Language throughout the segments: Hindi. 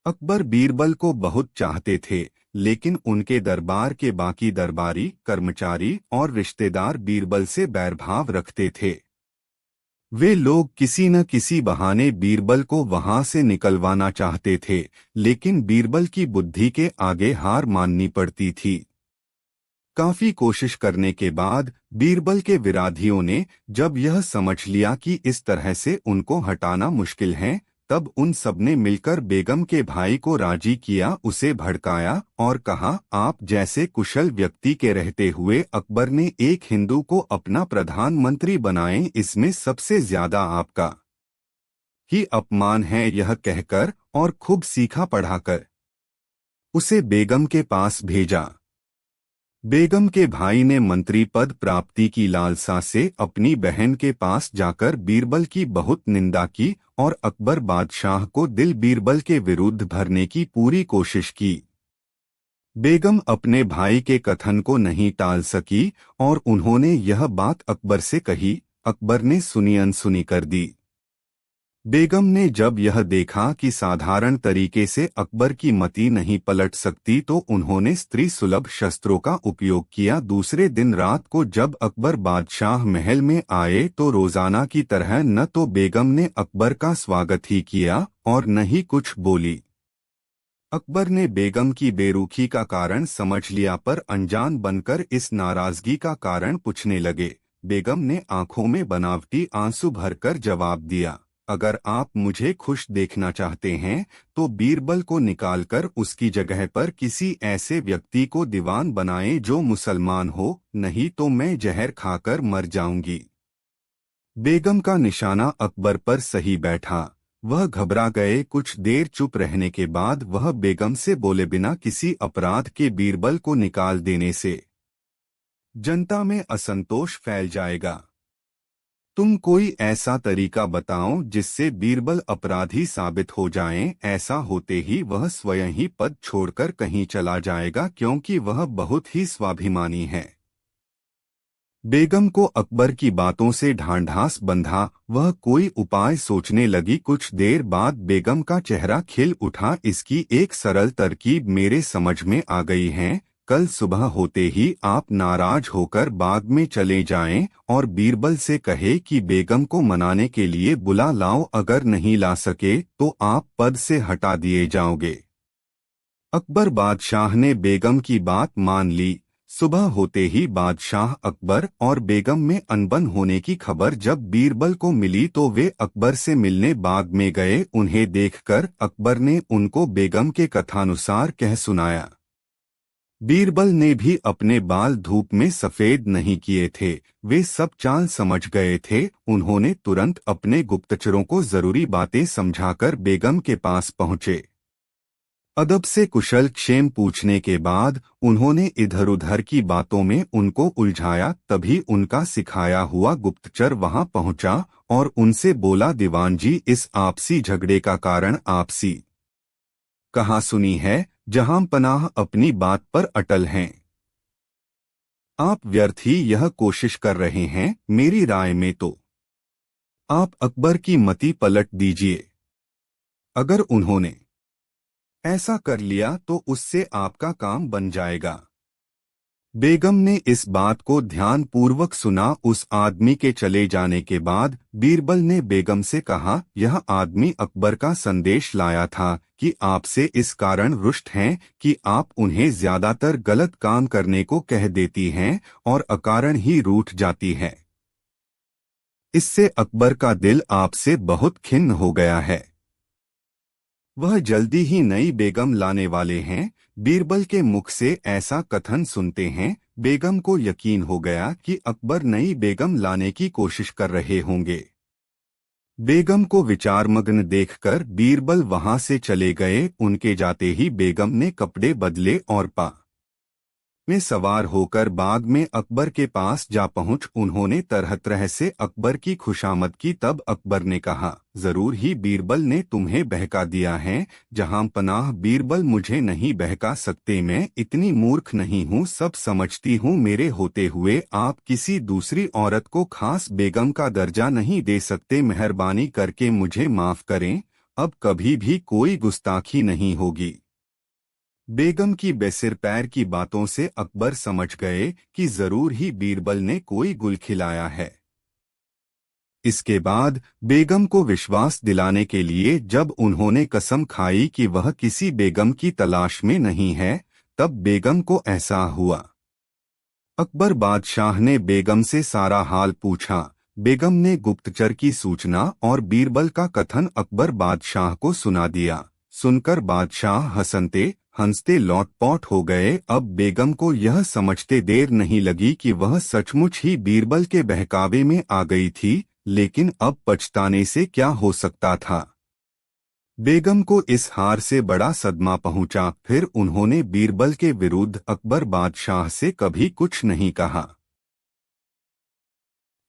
अकबर बीरबल को बहुत चाहते थे, लेकिन उनके दरबार के बाकी दरबारी, कर्मचारी और रिश्तेदार बीरबल से बैरभाव रखते थे। वे लोग किसी न किसी बहाने बीरबल को वहां से निकलवाना चाहते थे, लेकिन बीरबल की बुद्धि के आगे हार माननी पड़ती थी। काफी कोशिश करने के बाद बीरबल के विरोधियों ने जब यह समझ लिया कि इस तरह से उनको हटाना मुश्किल है, तब उन सबने मिलकर बेगम के भाई को राजी किया, उसे भड़काया और कहा, आप जैसे कुशल व्यक्ति के रहते हुए अकबर ने एक हिंदू को अपना प्रधानमंत्री बनाए, इसमें सबसे ज्यादा आपका ही अपमान है। यह कहकर और खूब सीखा पढ़ाकर उसे बेगम के पास भेजा। बेगम के भाई ने मंत्री पद प्राप्ति की लालसा से अपनी बहन के पास जाकर बीरबल की बहुत निंदा की और अकबर बादशाह को दिल बीरबल के विरुद्ध भरने की पूरी कोशिश की। बेगम अपने भाई के कथन को नहीं टाल सकी और उन्होंने यह बात अकबर से कही। अकबर ने सुनी अनसुनी कर दी। बेगम ने जब यह देखा कि साधारण तरीके से अकबर की मति नहीं पलट सकती, तो उन्होंने स्त्री सुलभ शस्त्रों का उपयोग किया। दूसरे दिन रात को जब अकबर बादशाह महल में आए तो रोजाना की तरह न तो बेगम ने अकबर का स्वागत ही किया और न ही कुछ बोली। अकबर ने बेगम की बेरुखी का कारण समझ लिया, पर अनजान बनकर इस नाराजगी का कारण पूछने लगे। बेगम ने आंखों में बनावटी आंसू भरकर जवाब दिया, अगर आप मुझे खुश देखना चाहते हैं तो बीरबल को निकालकर उसकी जगह पर किसी ऐसे व्यक्ति को दीवान बनाएं जो मुसलमान हो, नहीं तो मैं जहर खाकर मर जाऊंगी। बेगम का निशाना अकबर पर सही बैठा। वह घबरा गए। कुछ देर चुप रहने के बाद वह बेगम से बोले, बिना किसी अपराध के बीरबल को निकाल देने से जनता में असंतोष फैल जाएगा। तुम कोई ऐसा तरीका बताओ जिससे बीरबल अपराधी साबित हो जाएं। ऐसा होते ही वह स्वयं ही पद छोड़कर कहीं चला जाएगा, क्योंकि वह बहुत ही स्वाभिमानी है। बेगम को अकबर की बातों से ढांढास बंधा। वह कोई उपाय सोचने लगी। कुछ देर बाद बेगम का चेहरा खिल उठा। इसकी एक सरल तरकीब मेरे समझ में आ गई है। कल सुबह होते ही आप नाराज होकर बाग में चले जाएं और बीरबल से कहे कि बेगम को मनाने के लिए बुला लाओ। अगर नहीं ला सके तो आप पद से हटा दिए जाओगे। अकबर बादशाह ने बेगम की बात मान ली। सुबह होते ही बादशाह अकबर और बेगम में अनबन होने की खबर जब बीरबल को मिली तो वे अकबर से मिलने बाग में गए। उन्हें देखकर अकबर ने उनको बेगम के कथानुसार कह सुनाया। बीरबल ने भी अपने बाल धूप में सफेद नहीं किए थे। वे सब चाल समझ गए थे। उन्होंने तुरंत अपने गुप्तचरों को जरूरी बातें समझाकर बेगम के पास पहुंचे। अदब से कुशल क्षेम पूछने के बाद उन्होंने इधर उधर की बातों में उनको उलझाया। तभी उनका सिखाया हुआ गुप्तचर वहां पहुंचा और उनसे बोला, दीवान जी, इस आपसी झगड़े का कारण आपसी कहाँ सुनी है। जहां पनाह अपनी बात पर अटल हैं। आप व्यर्थ ही यह कोशिश कर रहे हैं। मेरी राय में तो आप अकबर की मति पलट दीजिए। अगर उन्होंने ऐसा कर लिया तो उससे आपका काम बन जाएगा। बेगम ने इस बात को ध्यान पूर्वक सुना। उस आदमी के चले जाने के बाद बीरबल ने बेगम से कहा, यह आदमी अकबर का संदेश लाया था कि आपसे इस कारण रुष्ट हैं कि आप उन्हें ज्यादातर गलत काम करने को कह देती हैं और अकारण ही रूठ जाती है। इससे अकबर का दिल आपसे बहुत खिन्न हो गया है। वह जल्दी ही नई बेगम लाने वाले हैं। बीरबल के मुख से ऐसा कथन सुनते हैं बेगम को यकीन हो गया कि अकबर नई बेगम लाने की कोशिश कर रहे होंगे। बेगम को विचारमग्न देखकर बीरबल वहां से चले गए। उनके जाते ही बेगम ने कपड़े बदले और पा में सवार होकर बाग में अकबर के पास जा पहुंच उन्होंने तरह तरह से अकबर की खुशामद की। तब अकबर ने कहा, जरूर ही बीरबल ने तुम्हें बहका दिया है। जहां पनाह बीरबल मुझे नहीं बहका सकते। मैं इतनी मूर्ख नहीं हूं, सब समझती हूं। मेरे होते हुए आप किसी दूसरी औरत को खास बेगम का दर्जा नहीं दे सकते। मेहरबानी करके मुझे माफ करें। अब कभी भी कोई गुस्ताखी नहीं होगी। बेगम की बेसिर पैर की बातों से अकबर समझ गए कि जरूर ही बीरबल ने कोई गुल खिलाया है। इसके बाद बेगम को विश्वास दिलाने के लिए जब उन्होंने कसम खाई कि वह किसी बेगम की तलाश में नहीं है, तब बेगम को एहसास हुआ। अकबर बादशाह ने बेगम से सारा हाल पूछा। बेगम ने गुप्तचर की सूचना और बीरबल का कथन अकबर बादशाह को सुना दिया। सुनकर बादशाह हंसते हंसते लौटपौट हो गए। अब बेगम को यह समझते देर नहीं लगी कि वह सचमुच ही बीरबल के बहकावे में आ गई थी, लेकिन अब पछताने से क्या हो सकता था। बेगम को इस हार से बड़ा सदमा पहुंचा। फिर उन्होंने बीरबल के विरुद्ध अकबर बादशाह से कभी कुछ नहीं कहा।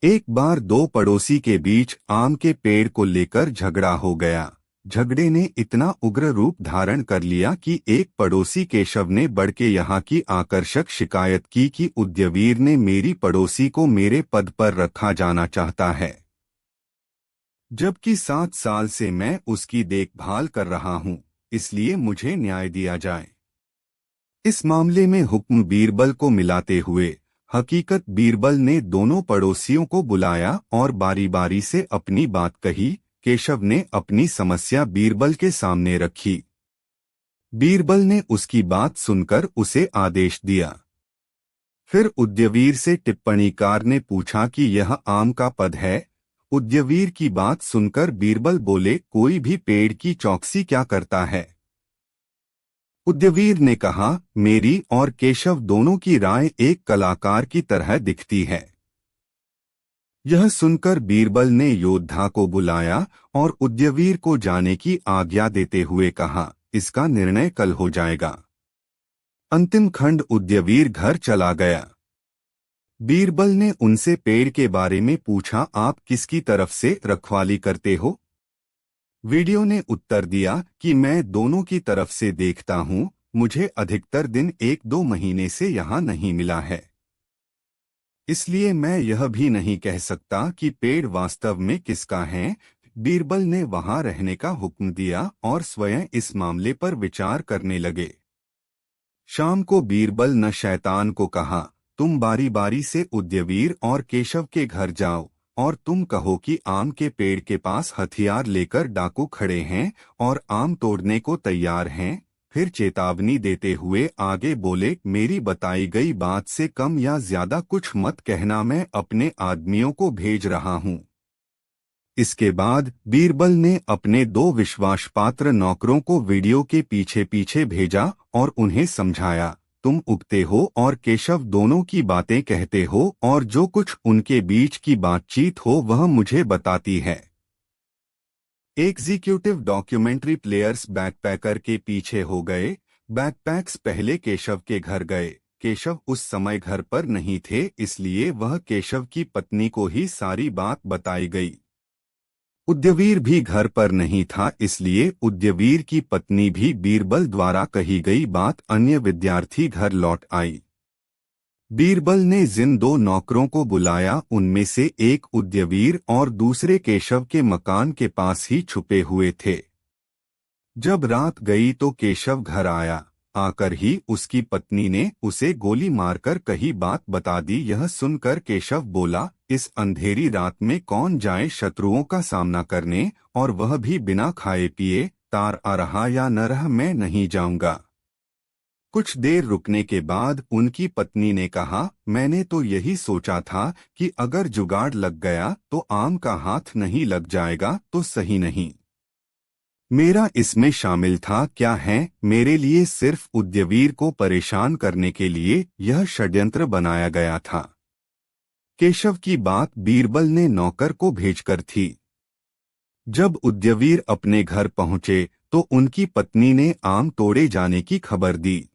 एक बार दो पड़ोसी के बीच आम के पेड़ को लेकर झगड़ा हो गया। झगड़े ने इतना उग्र रूप धारण कर लिया कि एक पड़ोसी केशव ने बढ़ के यहाँ की आकर्षक शिकायत की कि उद्यवीर ने मेरी पड़ोसी को मेरे पद पर रखा जाना चाहता है, जबकि 7 साल से मैं उसकी देखभाल कर रहा हूं, इसलिए मुझे न्याय दिया जाए। इस मामले में हुक्म बीरबल को मिलाते हुए हकीकत बीरबल ने दोनों पड़ोसियों को बुलाया और बारी बारी से अपनी बात कही। केशव ने अपनी समस्या बीरबल के सामने रखी। बीरबल ने उसकी बात सुनकर उसे आदेश दिया। फिर उद्यवीर से टिप्पणीकार ने पूछा कि यह आम का पद है। उद्यवीर की बात सुनकर बीरबल बोले, कोई भी पेड़ की चौकसी क्या करता है। उद्यवीर ने कहा, मेरी और केशव दोनों की राय एक कलाकार की तरह दिखती है। यह सुनकर बीरबल ने योद्धा को बुलाया और उद्यवीर को जाने की आज्ञा देते हुए कहा, इसका निर्णय कल हो जाएगा। अंतिम खंड। उद्यवीर घर चला गया। बीरबल ने उनसे पेड़ के बारे में पूछा, आप किसकी तरफ से रखवाली करते हो। वीडियो ने उत्तर दिया कि मैं दोनों की तरफ से देखता हूं, मुझे अधिकतर दिन 1-2 महीने से यहाँ नहीं मिला है, इसलिए मैं यह भी नहीं कह सकता कि पेड़ वास्तव में किसका है। बीरबल ने वहां रहने का हुक्म दिया और स्वयं इस मामले पर विचार करने लगे। शाम को बीरबल ने शैतान को कहा, तुम बारी बारी से उद्यवीर और केशव के घर जाओ और तुम कहो कि आम के पेड़ के पास हथियार लेकर डाकू खड़े हैं और आम तोड़ने को तैयार हैं। फिर चेतावनी देते हुए आगे बोले, मेरी बताई गई बात से कम या ज्यादा कुछ मत कहना, मैं अपने आदमियों को भेज रहा हूं। इसके बाद बीरबल ने अपने 2 विश्वासपात्र नौकरों को वीडियो के पीछे पीछे भेजा और उन्हें समझाया, तुम उगते हो और केशव दोनों की बातें कहते हो और जो कुछ उनके बीच की बातचीत हो वह मुझे बताती है। एग्जीक्यूटिव डॉक्यूमेंट्री प्लेयर्स बैकपैकर के पीछे हो गए। बैकपैक्स पहले केशव के घर गए। केशव उस समय घर पर नहीं थे, इसलिए वह केशव की पत्नी को ही सारी बात बताई गई। उद्यवीर भी घर पर नहीं था, इसलिए उद्यवीर की पत्नी भी बीरबल द्वारा कही गई बात अन्य विद्यार्थी घर लौट आई। बीरबल ने जिन 2 नौकरों को बुलाया उनमें से एक उद्यवीर और दूसरे केशव के मकान के पास ही छुपे हुए थे। जब रात गई तो केशव घर आया। आकर ही उसकी पत्नी ने उसे गोली मारकर कही बात बता दी। यह सुनकर केशव बोला, इस अंधेरी रात में कौन जाए शत्रुओं का सामना करने, और वह भी बिना खाए पिए। तार आ रहा या न रहा, मैं नहीं जाऊंगा। कुछ देर रुकने के बाद उनकी पत्नी ने कहा, मैंने तो यही सोचा था कि अगर जुगाड़ लग गया तो आम का हाथ नहीं लग जाएगा तो सही नहीं। मेरा इसमें शामिल था क्या है, मेरे लिए सिर्फ उद्यवीर को परेशान करने के लिए यह षड्यंत्र बनाया गया था। केशव की बात बीरबल ने नौकर को भेजकर थी। जब उद्यवीर अपने घर पहुंचे तो उनकी पत्नी ने आम तोड़े जाने की खबर दी।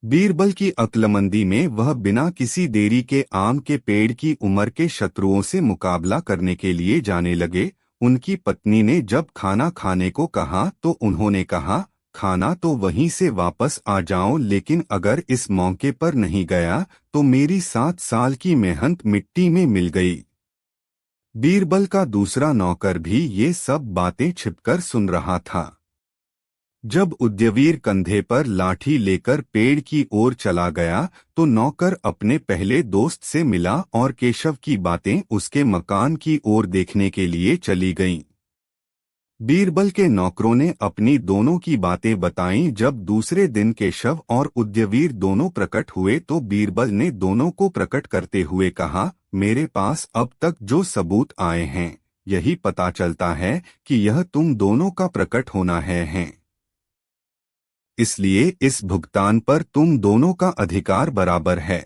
बीरबल की अक्लमंदी में वह बिना किसी देरी के आम के पेड़ की उम्र के शत्रुओं से मुकाबला करने के लिए जाने लगे। उनकी पत्नी ने जब खाना खाने को कहा तो उन्होंने कहा, खाना तो वहीं से वापस आ जाओ, लेकिन अगर इस मौके पर नहीं गया तो मेरी 7 साल की मेहनत मिट्टी में मिल गई। बीरबल का दूसरा नौकर भी ये सब बातें छिपकर सुन रहा था। जब उद्यवीर कंधे पर लाठी लेकर पेड़ की ओर चला गया तो नौकर अपने पहले दोस्त से मिला और केशव की बातें उसके मकान की ओर देखने के लिए चली गईं। बीरबल के नौकरों ने अपनी दोनों की बातें बताईं। जब दूसरे दिन केशव और उद्यवीर दोनों प्रकट हुए तो बीरबल ने दोनों को प्रकट करते हुए कहा, मेरे पास अब तक जो सबूत आए हैं यही पता चलता है कि यह तुम दोनों का प्रकट होना है। इसलिए इस भुगतान पर तुम दोनों का अधिकार बराबर है।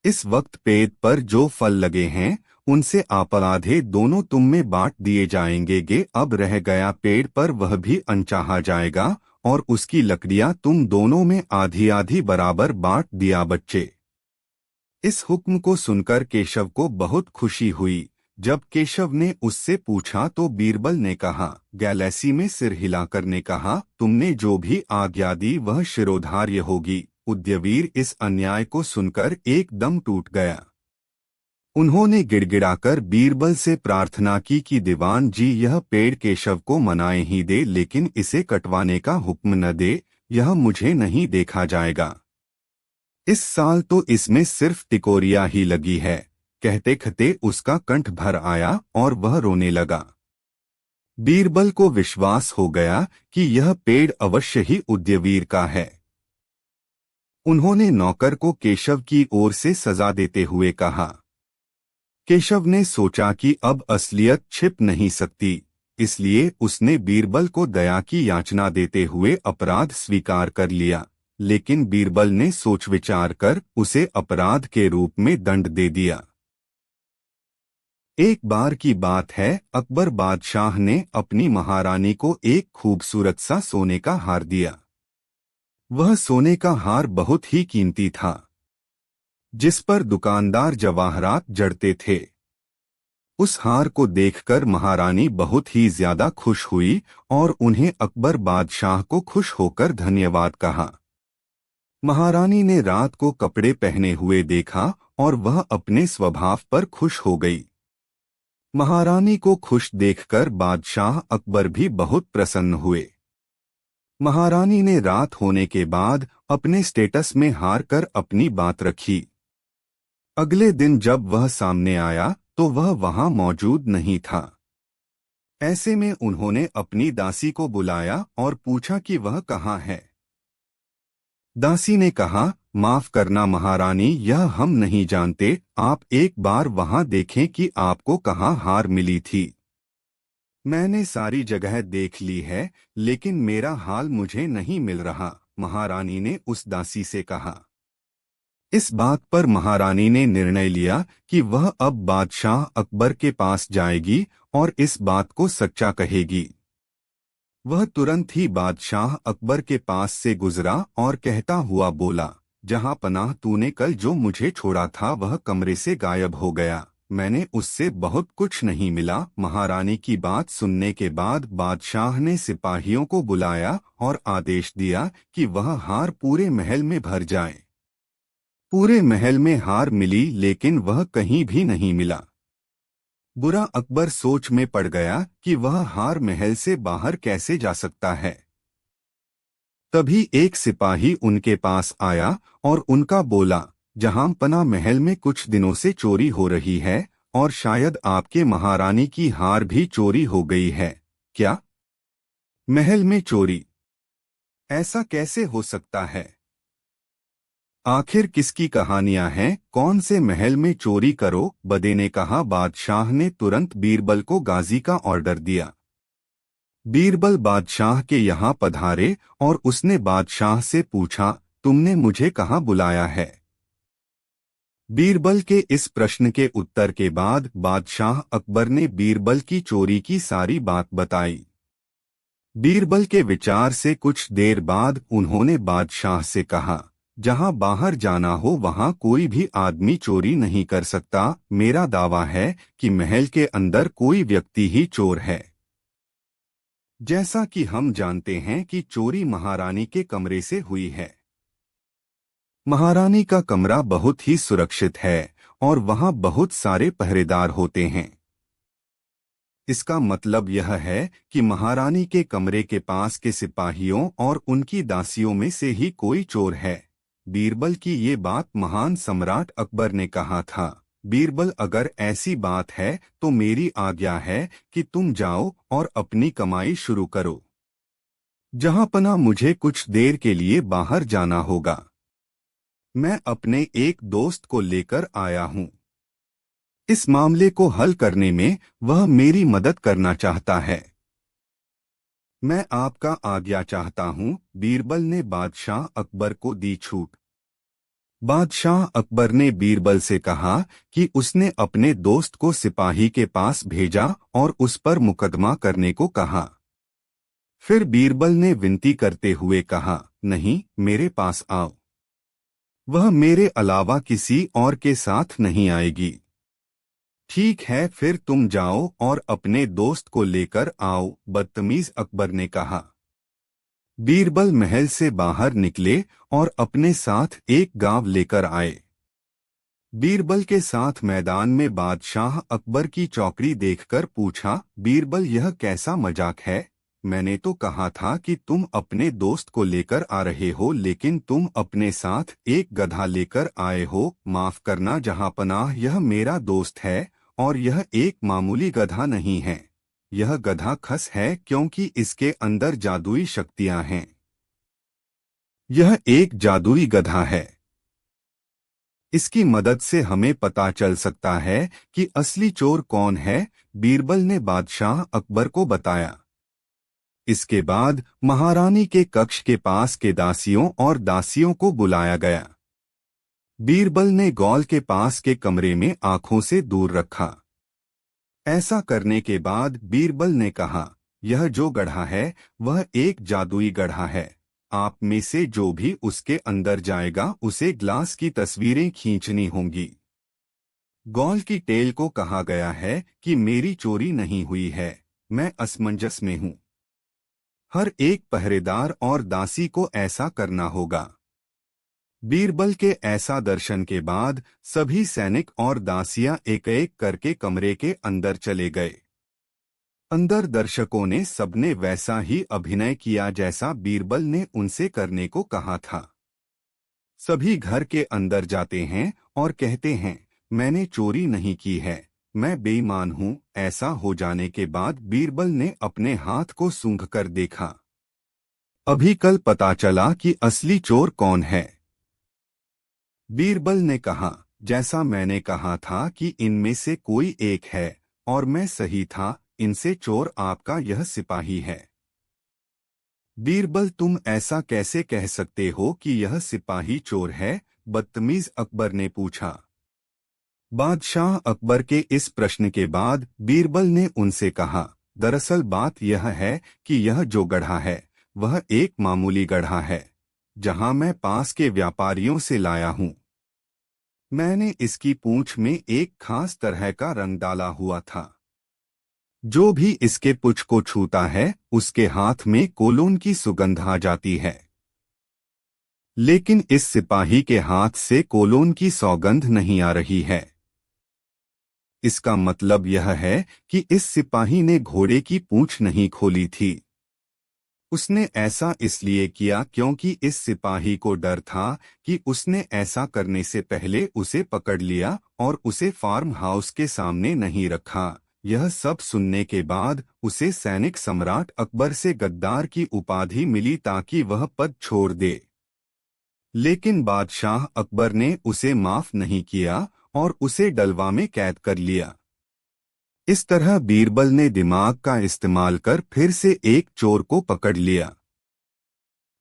इस वक्त पेड़ पर जो फल लगे हैं उनसे आप आधे दोनों तुम में बांट दिए जाएंगे। अब रह गया पेड़ पर वह भी अनचाहा जाएगा और उसकी लकड़ियां तुम दोनों में आधी आधी बराबर बांट दिया बच्चे। इस हुक्म को सुनकर केशव को बहुत खुशी हुई। जब केशव ने उससे पूछा तो बीरबल ने कहा, गैलेसी में सिर हिलाकर ने कहा, तुमने जो भी आज्ञा दी वह शिरोधार्य होगी। उद्यवीर इस अन्याय को सुनकर एकदम टूट गया। उन्होंने गिड़गिड़ाकर बीरबल से प्रार्थना की कि दीवान जी यह पेड़ केशव को मनाए ही दे, लेकिन इसे कटवाने का हुक्म न दे, यह मुझे नहीं देखा जाएगा। इस साल तो इसमें सिर्फ टिकोरिया ही लगी है। कहते कहते उसका कंठ भर आया और वह रोने लगा। बीरबल को विश्वास हो गया कि यह पेड़ अवश्य ही उद्यवीर का है। उन्होंने नौकर को केशव की ओर से सजा देते हुए कहा। केशव ने सोचा कि अब असलियत छिप नहीं सकती, इसलिए उसने बीरबल को दया की याचना देते हुए अपराध स्वीकार कर लिया। लेकिन बीरबल ने सोच विचार कर उसे अपराध के रूप में दंड दे दिया। एक बार की बात है, अकबर बादशाह ने अपनी महारानी को एक खूबसूरत सा सोने का हार दिया। वह सोने का हार बहुत ही कीमती था, जिस पर दुकानदार जवाहरात जड़ते थे। उस हार को देखकर महारानी बहुत ही ज्यादा खुश हुई और उन्हें अकबर बादशाह को खुश होकर धन्यवाद कहा। महारानी ने रात को कपड़े पहने हुए देखा और वह अपने स्वभाव पर खुश हो गई। महारानी को खुश देखकर बादशाह अकबर भी बहुत प्रसन्न हुए। महारानी ने रात होने के बाद अपने स्टेटस में हार कर अपनी बात रखी। अगले दिन जब वह सामने आया तो वह वहां मौजूद नहीं था। ऐसे में उन्होंने अपनी दासी को बुलाया और पूछा कि वह कहाँ है। दासी ने कहा, माफ करना महारानी, यह हम नहीं जानते, आप एक बार वहां देखें कि आपको कहाँ हार मिली थी। मैंने सारी जगह देख ली है लेकिन मेरा हाल मुझे नहीं मिल रहा, महारानी ने उस दासी से कहा। इस बात पर महारानी ने निर्णय लिया कि वह अब बादशाह अकबर के पास जाएगी और इस बात को सच्चा कहेगी। वह तुरंत ही बादशाह अकबर के पास से गुजरा और कहता हुआ बोला, जहां पनाह तूने कल जो मुझे छोड़ा था वह कमरे से गायब हो गया। मैंने उससे बहुत कुछ नहीं मिला। महारानी की बात सुनने के बाद बादशाह ने सिपाहियों को बुलाया और आदेश दिया कि वह हार पूरे महल में भर जाए। पूरे महल में हार मिली लेकिन वह कहीं भी नहीं मिला। बुरा अकबर सोच में पड़ गया कि वह हार महल से बाहर कैसे जा सकता है। तभी एक सिपाही उनके पास आया और उनका बोला, जहां पना महल में कुछ दिनों से चोरी हो रही है और शायद आपके महारानी की हार भी चोरी हो गई है। क्या? महल में चोरी? ऐसा कैसे हो सकता है? आखिर किसकी कहानियां हैं? कौन से महल में चोरी करो? बदे ने कहा। बादशाह ने तुरंत बीरबल को गाजी का ऑर्डर दिया। बीरबल बादशाह के यहाँ पधारे और उसने बादशाह से पूछा, तुमने मुझे कहाँ बुलाया है? बीरबल के इस प्रश्न के उत्तर के बाद बादशाह अकबर ने बीरबल की चोरी की सारी बात बताई। बीरबल के विचार से कुछ देर बाद उन्होंने बादशाह से कहा, जहां बाहर जाना हो वहां कोई भी आदमी चोरी नहीं कर सकता। मेरा दावा है कि महल के अंदर कोई व्यक्ति ही चोर है। जैसा कि हम जानते हैं कि चोरी महारानी के कमरे से हुई है। महारानी का कमरा बहुत ही सुरक्षित है और वहां बहुत सारे पहरेदार होते हैं। इसका मतलब यह है कि महारानी के कमरे के पास के सिपाहियों और उनकी दासियों में से ही कोई चोर है। बीरबल की ये बात महान सम्राट अकबर ने कहा था। बीरबल, अगर ऐसी बात है तो मेरी आज्ञा है कि तुम जाओ और अपनी कमाई शुरू करो। जहांपना मुझे कुछ देर के लिए बाहर जाना होगा। मैं अपने एक दोस्त को लेकर आया हूं। इस मामले को हल करने में वह मेरी मदद करना चाहता है। मैं आपका आज्ञा चाहता हूं। बीरबल ने बादशाह अकबर को दी छूट। बादशाह अकबर ने बीरबल से कहा कि उसने अपने दोस्त को सिपाही के पास भेजा और उस पर मुकदमा करने को कहा। फिर बीरबल ने विनती करते हुए कहा, नहीं, मेरे पास आओ। वह मेरे अलावा किसी और के साथ नहीं आएगी। ठीक है, फिर तुम जाओ और अपने दोस्त को लेकर आओ, बदतमीज अकबर ने कहा। बीरबल महल से बाहर निकले और अपने साथ एक गांव लेकर आए। बीरबल के साथ मैदान में बादशाह अकबर की चौकड़ी देखकर पूछा, बीरबल, यह कैसा मजाक है? मैंने तो कहा था कि तुम अपने दोस्त को लेकर आ रहे हो, लेकिन तुम अपने साथ एक गधा लेकर आए हो। माफ करना जहांपनाह, यह मेरा दोस्त है और यह एक मामूली गधा नहीं है। यह गधा खस है क्योंकि इसके अंदर जादुई शक्तियां हैं। यह एक जादुई गधा है। इसकी मदद से हमें पता चल सकता है कि असली चोर कौन है, बीरबल ने बादशाह अकबर को बताया। इसके बाद महारानी के कक्ष के पास के दासियों और दासियों को बुलाया गया। बीरबल ने गॉल के पास के कमरे में आंखों से दूर रखा। ऐसा करने के बाद बीरबल ने कहा, यह जो गधा है वह एक जादुई गधा है। आप में से जो भी उसके अंदर जाएगा उसे ग्लास की तस्वीरें खींचनी होंगी। गॉल की टेल को कहा गया है कि मेरी चोरी नहीं हुई है, मैं असमंजस में हूं। हर एक पहरेदार और दासी को ऐसा करना होगा। बीरबल के ऐसा दर्शन के बाद सभी सैनिक और दासियां एक एक करके कमरे के अंदर चले गए। अंदर दर्शकों ने सबने वैसा ही अभिनय किया जैसा बीरबल ने उनसे करने को कहा था। सभी घर के अंदर जाते हैं और कहते हैं, मैंने चोरी नहीं की है, मैं बेईमान हूं। ऐसा हो जाने के बाद बीरबल ने अपने हाथ को सूंघकर देखा। अभी कल पता चला कि असली चोर कौन है। बीरबल ने कहा, जैसा मैंने कहा था कि इनमें से कोई एक है, और मैं सही था। इनसे चोर आपका यह सिपाही है। बीरबल, तुम ऐसा कैसे कह सकते हो कि यह सिपाही चोर है? बदतमीज अकबर ने पूछा। बादशाह अकबर के इस प्रश्न के बाद बीरबल ने उनसे कहा, दरअसल बात यह है कि यह जो गधा है वह एक मामूली गधा है, जहां मैं पास के व्यापारियों से लाया हूं। मैंने इसकी पूंछ में एक खास तरह का रंग डाला हुआ था। जो भी इसके पुच्छ को छूता है उसके हाथ में कोलोन की सुगंध आ जाती है। लेकिन इस सिपाही के हाथ से कोलोन की सौगंध नहीं आ रही है। इसका मतलब यह है कि इस सिपाही ने घोड़े की पूंछ नहीं खोली थी। उसने ऐसा इसलिए किया क्योंकि इस सिपाही को डर था कि उसने ऐसा करने से पहले उसे पकड़ लिया और उसे फार्म हाउस के सामने नहीं रखा। यह सब सुनने के बाद उसे सैनिक सम्राट अकबर से गद्दार की उपाधि मिली ताकि वह पद छोड़ दे। लेकिन बादशाह अकबर ने उसे माफ नहीं किया और उसे डलवा में कैद कर लिया। इस तरह बीरबल ने दिमाग का इस्तेमाल कर फिर से एक चोर को पकड़ लिया।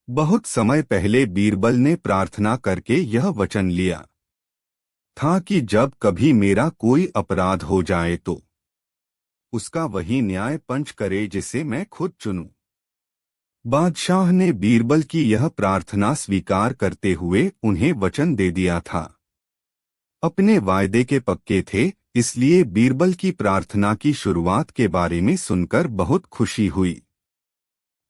बहुत समय पहले बीरबल ने प्रार्थना करके यह वचन लिया था कि जब कभी मेरा कोई अपराध हो जाए तो उसका वही न्याय पंच करे जिसे मैं खुद चुनूं। बादशाह ने बीरबल की यह प्रार्थना स्वीकार करते हुए उन्हें वचन दे दिया था। अपने वायदे के पक्के थे, इसलिए बीरबल की प्रार्थना की शुरुआत के बारे में सुनकर बहुत खुशी हुई।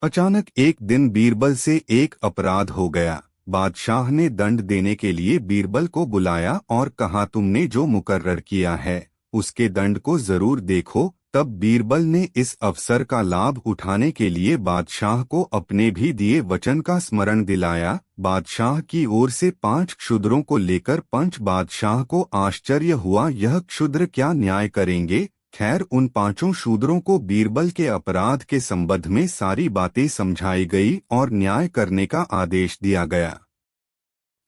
अचानक एक दिन बीरबल से एक अपराध हो गया। बादशाह ने दंड देने के लिए बीरबल को बुलाया और कहा, तुमने जो मुकर्रर किया है उसके दंड को जरूर देखो। तब बीरबल ने इस अवसर का लाभ उठाने के लिए बादशाह को अपने भी दिए वचन का स्मरण दिलाया। बादशाह की ओर से 5 क्षुद्रों को लेकर पंच बादशाह को आश्चर्य हुआ, यह क्षुद्र क्या न्याय करेंगे। खैर, उन 5 शूद्रों को बीरबल के अपराध के संबंध में सारी बातें समझाई गई और न्याय करने का आदेश दिया गया।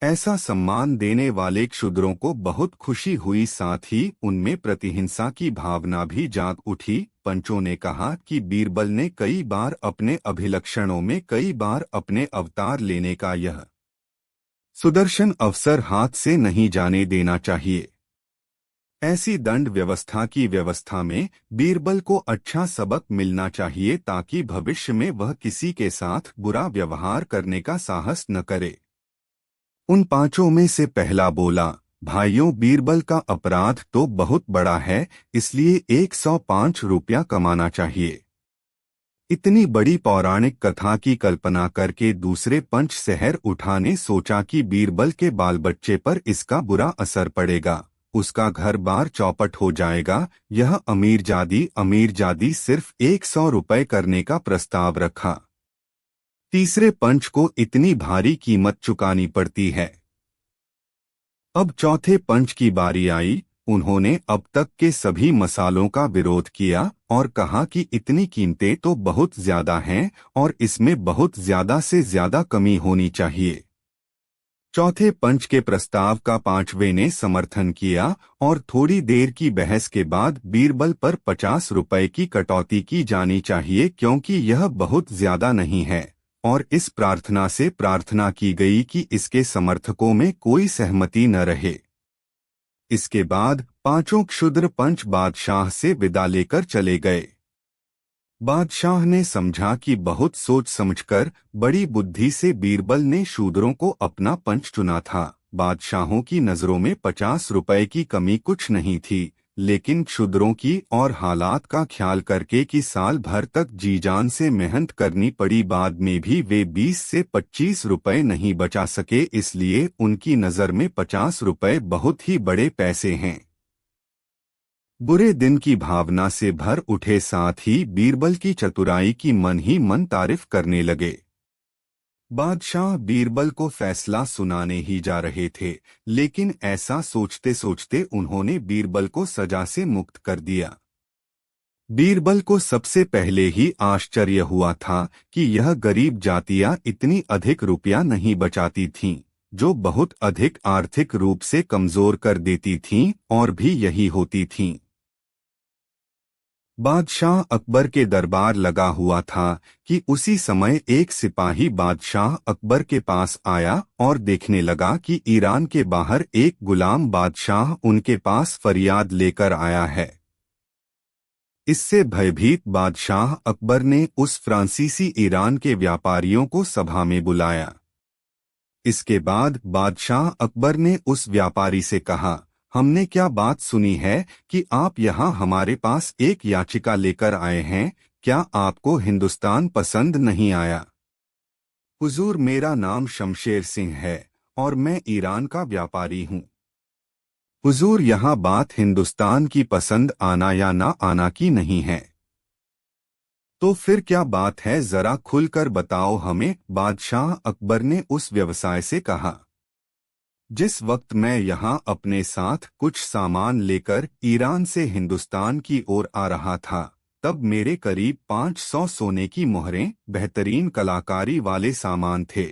ऐसा सम्मान देने वाले क्षुद्रों को बहुत खुशी हुई, साथ ही उनमें प्रतिहिंसा की भावना भी जाग उठी। पंचों ने कहा कि बीरबल ने कई बार अपने अभिलक्षणों में कई बार अपने अवतार लेने का यह सुदर्शन अवसर हाथ से नहीं जाने देना चाहिए। ऐसी दंड व्यवस्था की व्यवस्था में बीरबल को अच्छा सबक मिलना चाहिए ताकि भविष्य में वह किसी के साथ बुरा व्यवहार करने का साहस न करे। उन 5 में से पहला बोला, भाइयों, बीरबल का अपराध तो बहुत बड़ा है, इसलिए 105 रुपया कमाना चाहिए। इतनी बड़ी पौराणिक कथा की कल्पना करके दूसरे पंच शहर उठाने सोचा कि बीरबल के बाल बच्चे पर इसका बुरा असर पड़ेगा, उसका घर बार चौपट हो जाएगा। यह अमीरजादी सिर्फ 100 रुपये करने का प्रस्ताव रखा। तीसरे पंच को इतनी भारी कीमत चुकानी पड़ती है। अब चौथे पंच की बारी आई। उन्होंने अब तक के सभी मसालों का विरोध किया और कहा कि इतनी कीमतें तो बहुत ज्यादा हैं और इसमें बहुत ज्यादा से ज्यादा कमी होनी चाहिए। चौथे पंच के प्रस्ताव का 5वें ने समर्थन किया और थोड़ी देर की बहस के बाद बीरबल पर 50 रुपये की कटौती की जानी चाहिए, क्योंकि यह बहुत ज्यादा नहीं है। और इस प्रार्थना से प्रार्थना की गई कि इसके समर्थकों में कोई सहमति न रहे। इसके बाद 5 क्षुद्र पंच बादशाह से विदा लेकर चले गए। बादशाह ने समझा कि बहुत सोच समझकर बड़ी बुद्धि से बीरबल ने शूद्रों को अपना पंच चुना था। बादशाहों की नजरों में 50 रुपये की कमी कुछ नहीं थी, लेकिन क्षुद्रों की और हालात का ख्याल करके कि साल भर तक जी जान से मेहनत करनी पड़ी, बाद में भी वे 20 से 25 रुपये नहीं बचा सके, इसलिए उनकी नज़र में 50 रुपये बहुत ही बड़े पैसे हैं। बुरे दिन की भावना से भर उठे, साथ ही बीरबल की चतुराई की मन ही मन तारीफ करने लगे। बादशाह बीरबल को फैसला सुनाने ही जा रहे थे, लेकिन ऐसा सोचते सोचते उन्होंने बीरबल को सजा से मुक्त कर दिया। बीरबल को सबसे पहले ही आश्चर्य हुआ था कि यह गरीब जातियां इतनी अधिक रुपया नहीं बचाती थीं, जो बहुत अधिक आर्थिक रूप से कमजोर कर देती थीं, और भी यही होती थीं। बादशाह अकबर के दरबार लगा हुआ था कि उसी समय एक सिपाही बादशाह अकबर के पास आया और देखने लगा कि ईरान के बाहर एक गुलाम बादशाह उनके पास फरियाद लेकर आया है। इससे भयभीत बादशाह अकबर ने उस फ्रांसीसी ईरान के व्यापारियों को सभा में बुलाया। इसके बाद बादशाह अकबर ने उस व्यापारी से कहा, हमने क्या बात सुनी है कि आप यहाँ हमारे पास एक याचिका लेकर आए हैं, क्या आपको हिंदुस्तान पसंद नहीं आया? हुजूर, मेरा नाम शमशेर सिंह है और मैं ईरान का व्यापारी हूँ। हुजूर, यहाँ बात हिंदुस्तान की पसंद आना या ना आना की नहीं है। तो फिर क्या बात है, जरा खुलकर बताओ हमें। बादशाह अकबर ने उस व्यवसाय से कहा, जिस वक्त मैं यहाँ अपने साथ कुछ सामान लेकर ईरान से हिंदुस्तान की ओर आ रहा था, तब मेरे करीब 500 सोने की मोहरें, बेहतरीन कलाकारी वाले सामान थे।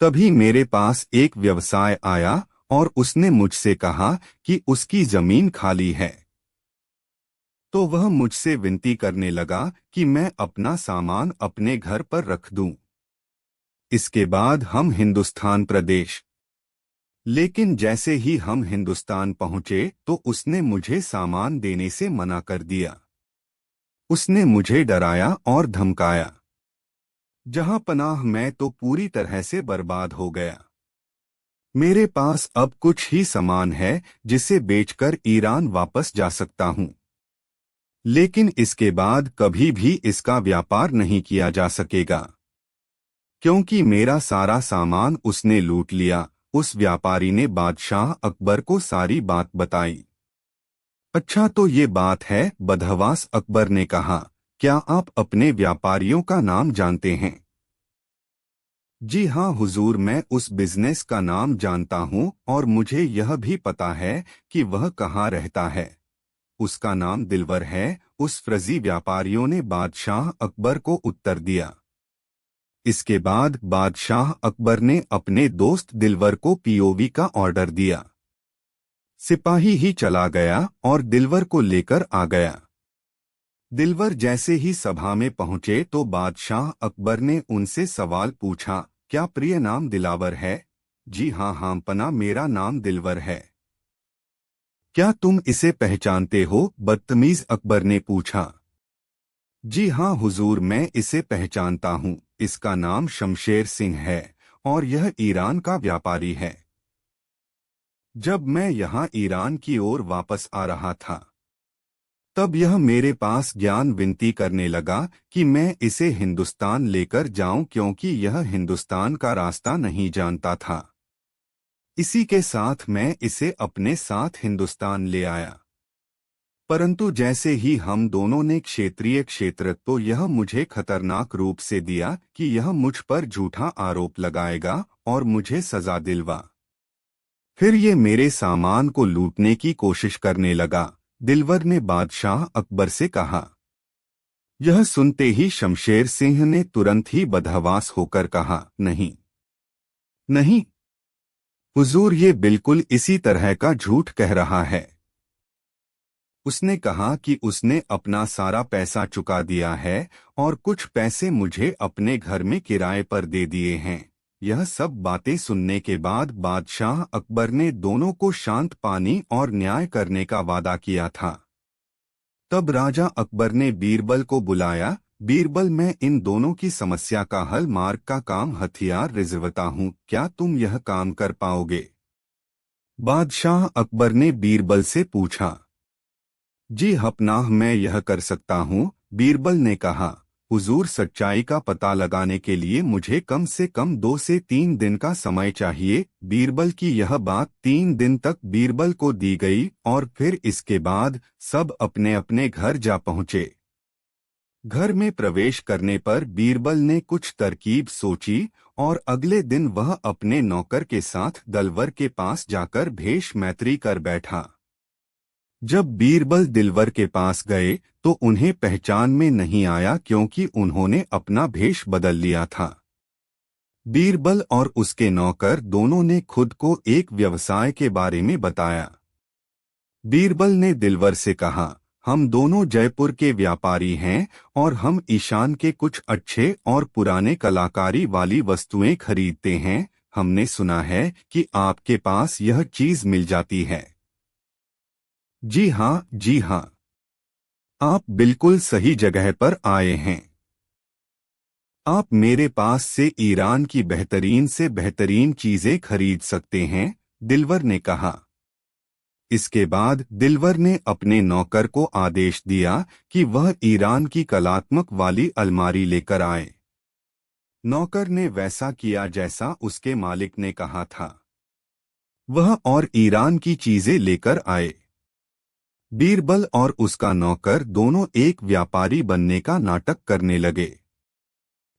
तभी मेरे पास एक व्यवसाय आया और उसने मुझसे कहा कि उसकी जमीन खाली है। तो वह मुझसे विनती करने लगा कि मैं अपना सामान अपने घर पर रख दूं। इसके बाद हम हिंदुस्तान प्रदेश। लेकिन जैसे ही हम हिंदुस्तान पहुंचे तो उसने मुझे सामान देने से मना कर दिया। उसने मुझे डराया और धमकाया। जहां पनाह मैं तो पूरी तरह से बर्बाद हो गया। मेरे पास अब कुछ ही सामान है जिसे बेचकर ईरान वापस जा सकता हूं, लेकिन इसके बाद कभी भी इसका व्यापार नहीं किया जा सकेगा, क्योंकि मेरा सारा सामान उसने लूट लिया। उस व्यापारी ने बादशाह अकबर को सारी बात बताई। अच्छा तो ये बात है, बदहवास अकबर ने कहा। क्या आप अपने व्यापारियों का नाम जानते हैं? जी हाँ हुजूर, मैं उस बिजनेस का नाम जानता हूँ और मुझे यह भी पता है कि वह कहाँ रहता है। उसका नाम दिलवर है। उस फर्जी व्यापारियों ने बादशाह अकबर को उत्तर दिया। इसके बाद बादशाह अकबर ने अपने दोस्त दिलवर को पीओवी का ऑर्डर दिया। सिपाही ही चला गया और दिलवर को लेकर आ गया। दिलवर जैसे ही सभा में पहुंचे तो बादशाह अकबर ने उनसे सवाल पूछा, क्या प्रिय नाम दिलावर है? जी हाँ हांपना, मेरा नाम दिलवर है। क्या तुम इसे पहचानते हो? बदतमीज अकबर ने पूछा। जी हाँ हुजूर, मैं इसे पहचानता हूँ। इसका नाम शमशेर सिंह है और यह ईरान का व्यापारी है। जब मैं यहाँ ईरान की ओर वापस आ रहा था तब यह मेरे पास ज्ञान विनती करने लगा कि मैं इसे हिंदुस्तान लेकर जाऊं, क्योंकि यह हिंदुस्तान का रास्ता नहीं जानता था। इसी के साथ मैं इसे अपने साथ हिंदुस्तान ले आया। परंतु जैसे ही हम दोनों ने क्षेत्रीय क्षेत्र तो यह मुझे खतरनाक रूप से दिया कि यह मुझ पर झूठा आरोप लगाएगा और मुझे सजा दिलवा। फिर ये मेरे सामान को लूटने की कोशिश करने लगा। दिलवर ने बादशाह अकबर से कहा। यह सुनते ही शमशेर सिंह ने तुरंत ही बदहवास होकर कहा, नहीं नहीं हुजूर, ये बिल्कुल इसी तरह का झूठ कह रहा है। उसने कहा कि उसने अपना सारा पैसा चुका दिया है और कुछ पैसे मुझे अपने घर में किराए पर दे दिए हैं। यह सब बातें सुनने के बाद बादशाह अकबर ने दोनों को शांत पानी और न्याय करने का वादा किया था। तब राजा अकबर ने बीरबल को बुलाया। बीरबल, मैं इन दोनों की समस्या का हल मार्ग का काम हथियार रिजवता हूँ, क्या तुम यह काम कर पाओगे? बादशाह अकबर ने बीरबल से पूछा। जी हपनाह, मैं यह कर सकता हूँ, बीरबल ने कहा। हुजूर, सच्चाई का पता लगाने के लिए मुझे कम से कम 2 से 3 दिन का समय चाहिए। बीरबल की यह बात 3 दिन तक बीरबल को दी गई और फिर इसके बाद सब अपने अपने घर जा पहुँचे। घर में प्रवेश करने पर बीरबल ने कुछ तरकीब सोची और अगले दिन वह अपने नौकर के साथ दिलवर के पास जाकर भेष मैत्री कर बैठा। जब बीरबल दिलवर के पास गए तो उन्हें पहचान में नहीं आया, क्योंकि उन्होंने अपना भेष बदल लिया था। बीरबल और उसके नौकर दोनों ने खुद को एक व्यवसाय के बारे में बताया। बीरबल ने दिलवर से कहा, हम दोनों जयपुर के व्यापारी हैं और हम ईशान के कुछ अच्छे और पुराने कलाकारी वाली वस्तुएं खरीदते हैं। हमने सुना है कि आपके पास यह चीज मिल जाती है। जी हाँ, जी हाँ, आप बिल्कुल सही जगह पर आए हैं। आप मेरे पास से ईरान की बेहतरीन से बेहतरीन चीजें खरीद सकते हैं, दिलवर ने कहा। इसके बाद दिलवर ने अपने नौकर को आदेश दिया कि वह ईरान की कलात्मक वाली अलमारी लेकर आए। नौकर ने वैसा किया जैसा उसके मालिक ने कहा था। वह और ईरान की चीजें लेकर आए। बीरबल और उसका नौकर दोनों एक व्यापारी बनने का नाटक करने लगे।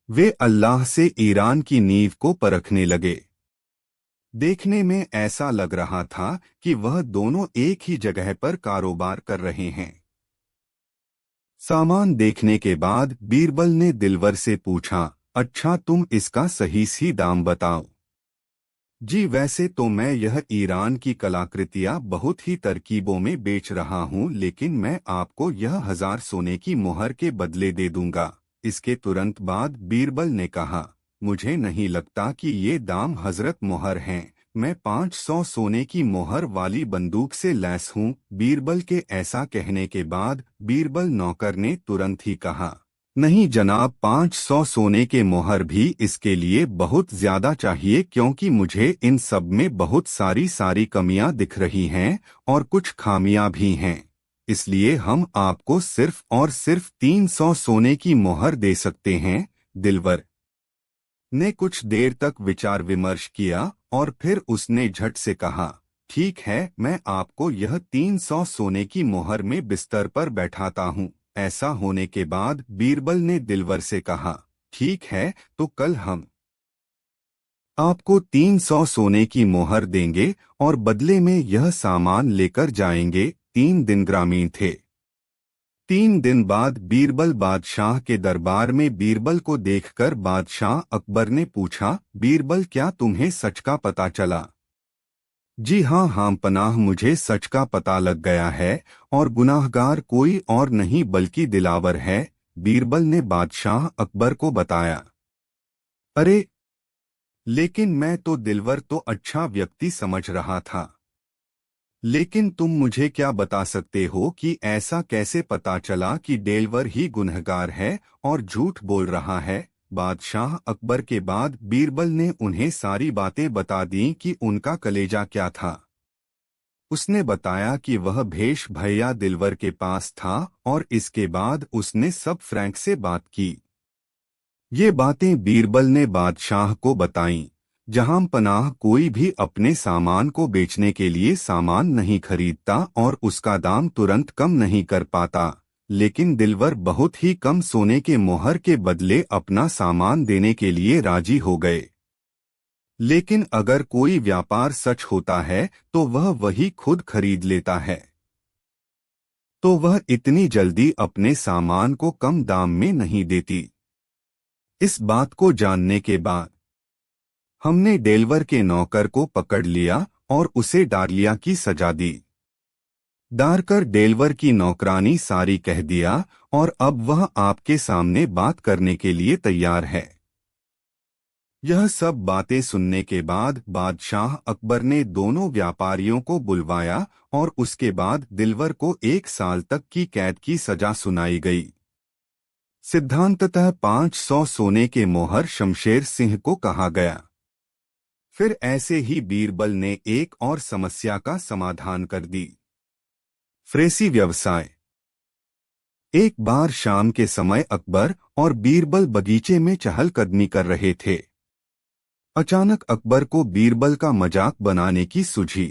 वे अल्लाह से ईरान की नींव को परखने लगे। देखने में ऐसा लग रहा था कि वह दोनों एक ही जगह पर कारोबार कर रहे हैं। सामान देखने के बाद बीरबल ने दिलवर से पूछा, अच्छा तुम इसका सही सी दाम बताओ। जी वैसे तो मैं यह ईरान की कलाकृतियां बहुत ही तरकीबों में बेच रहा हूँ, लेकिन मैं आपको यह 1000 सोने की मोहर के बदले दे दूंगा। इसके तुरंत बाद बीरबल ने कहा, मुझे नहीं लगता कि ये दाम हजरत मोहर हैं। मैं 500 सोने की मोहर वाली बंदूक से लैस हूँ। बीरबल के ऐसा कहने के बाद बीरबल नौकर ने तुरंत ही कहा, नहीं जनाब, 500 सोने के मोहर भी इसके लिए बहुत ज्यादा चाहिए, क्योंकि मुझे इन सब में बहुत सारी कमियां दिख रही हैं और कुछ खामियां भी हैं। इसलिए हम आपको सिर्फ और सिर्फ 300 सोने की मोहर दे सकते हैं। दिलवर ने कुछ देर तक विचार विमर्श किया और फिर उसने झट से कहा, ठीक है, मैं आपको यह 300 सोने की मोहर में बिस्तर पर बैठाता हूँ। ऐसा होने के बाद बीरबल ने दिलवर से कहा, ठीक है, तो कल हम आपको 300 सोने की मोहर देंगे और बदले में यह सामान लेकर जाएंगे। 3 दिन ग्रामीण थे। 3 दिन बाद बीरबल बादशाह के दरबार में। बीरबल को देखकर बादशाह अकबर ने पूछा, बीरबल, क्या तुम्हें सच का पता चला? जी हाँ हाँ पनाह, मुझे सच का पता लग गया है और गुनाहगार कोई और नहीं बल्कि दिलावर है, बीरबल ने बादशाह अकबर को बताया। अरे, लेकिन मैं तो दिलवर तो अच्छा व्यक्ति समझ रहा था। लेकिन तुम मुझे क्या बता सकते हो कि ऐसा कैसे पता चला कि दिलवर ही गुनहगार है और झूठ बोल रहा है? बादशाह अकबर के बाद बीरबल ने उन्हें सारी बातें बता दी कि उनका कलेजा क्या था। उसने बताया कि वह भेष भैया दिलवर के पास था और इसके बाद उसने सब फ्रैंक से बात की। ये बातें बीरबल ने बादशाह को बताईं। जहां पनाह कोई भी अपने सामान को बेचने के लिए सामान नहीं खरीदता और उसका दाम तुरंत कम नहीं कर पाता, लेकिन दिलवर बहुत ही कम सोने के मोहर के बदले अपना सामान देने के लिए राजी हो गए। लेकिन अगर कोई व्यापार सच होता है तो वह वही खुद खरीद लेता है, तो वह इतनी जल्दी अपने सामान को कम दाम में नहीं देती। इस बात को जानने के बाद हमने डेलवर के नौकर को पकड़ लिया और उसे डालिया की सजा दी। डारकर डेलवर की नौकरानी सारी कह दिया और अब वह आपके सामने बात करने के लिए तैयार है। यह सब बातें सुनने के बाद बादशाह अकबर ने दोनों व्यापारियों को बुलवाया और उसके बाद दिलवर को 1 साल तक की कैद की सजा सुनाई गई। सिद्धांततः 500 सोने के मोहर शमशेर सिंह को कहा गया। फिर ऐसे ही बीरबल ने एक और समस्या का समाधान कर दी। फ्रेसी व्यवसाय। एक बार शाम के समय अकबर और बीरबल बगीचे में चहलकदमी कर रहे थे। अचानक अकबर को बीरबल का मजाक बनाने की सूझी।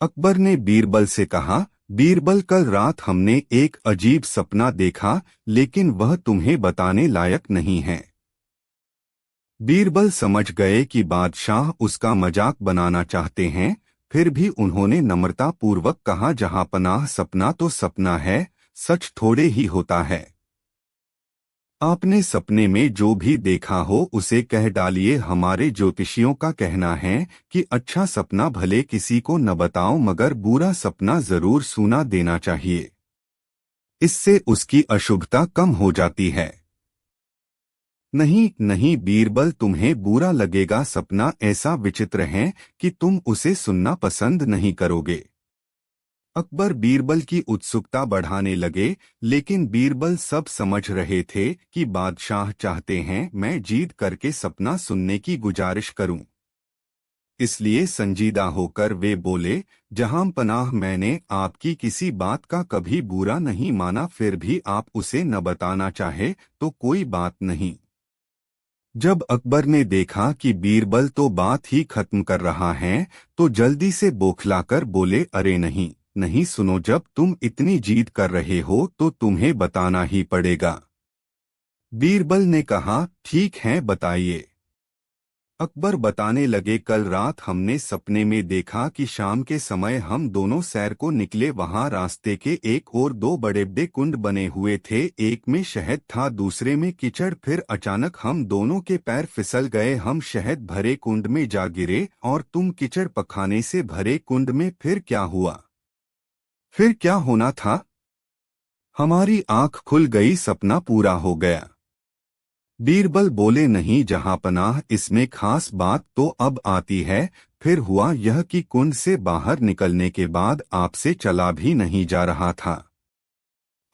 अकबर ने बीरबल से कहा, बीरबल, कल रात हमने एक अजीब सपना देखा, लेकिन वह तुम्हें बताने लायक नहीं है। बीरबल समझ गए कि बादशाह उसका मजाक बनाना चाहते हैं, फिर भी उन्होंने नम्रतापूर्वक कहा, जहां पनाह सपना तो सपना है, सच थोड़े ही होता है। आपने सपने में जो भी देखा हो उसे कह डालिए। हमारे ज्योतिषियों का कहना है कि अच्छा सपना भले किसी को न बताओ मगर बुरा सपना जरूर सुना देना चाहिए, इससे उसकी अशुभता कम हो जाती है। नहीं नहीं बीरबल, तुम्हें बुरा लगेगा, सपना ऐसा विचित्र है कि तुम उसे सुनना पसंद नहीं करोगे। अकबर बीरबल की उत्सुकता बढ़ाने लगे, लेकिन बीरबल सब समझ रहे थे कि बादशाह चाहते हैं मैं जीत करके सपना सुनने की गुजारिश करूं। इसलिए संजीदा होकर वे बोले, जहां पनाह, मैंने आपकी किसी बात का कभी बुरा नहीं माना, फिर भी आप उसे न बताना चाहे तो कोई बात नहीं। जब अकबर ने देखा कि बीरबल तो बात ही खत्म कर रहा है, तो जल्दी से बौखलाकर बोले, अरे नहीं नहीं, सुनो, जब तुम इतनी जिद कर रहे हो तो तुम्हें बताना ही पड़ेगा। बीरबल ने कहा, ठीक है, बताइए। अकबर बताने लगे, कल रात हमने सपने में देखा कि शाम के समय हम दोनों सैर को निकले। वहां रास्ते के एक और 2 बड़े बड़े कुंड बने हुए थे, एक में शहद था, दूसरे में कीचड़। फिर अचानक हम दोनों के पैर फिसल गए, हम शहद भरे कुंड में जा गिरे और तुम कीचड़ पखाने से भरे कुंड में। फिर क्या हुआ? फिर क्या होना था? हमारी आंख खुल गई, सपना पूरा हो गया। बीरबल बोले, नहीं जहांपनाह, इसमें खास बात तो अब आती है। फिर हुआ यह कि कुंड से बाहर निकलने के बाद आपसे चला भी नहीं जा रहा था।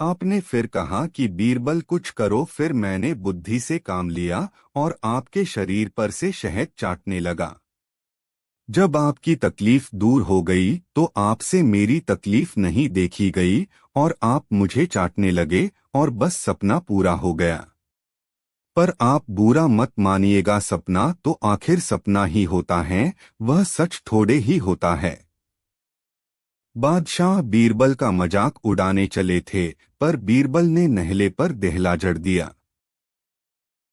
आपने फिर कहा कि बीरबल कुछ करो, फिर मैंने बुद्धि से काम लिया और आपके शरीर पर से शहद चाटने लगा। जब आपकी तकलीफ दूर हो गई तो आपसे मेरी तकलीफ नहीं देखी गई और आप मुझे चाटने लगे और बस सपना पूरा हो गया। पर आप बुरा मत मानिएगा, सपना तो आखिर सपना ही होता है, वह सच थोड़े ही होता है। बादशाह बीरबल का मजाक उड़ाने चले थे, पर बीरबल ने नहले पर देहला जड़ दिया।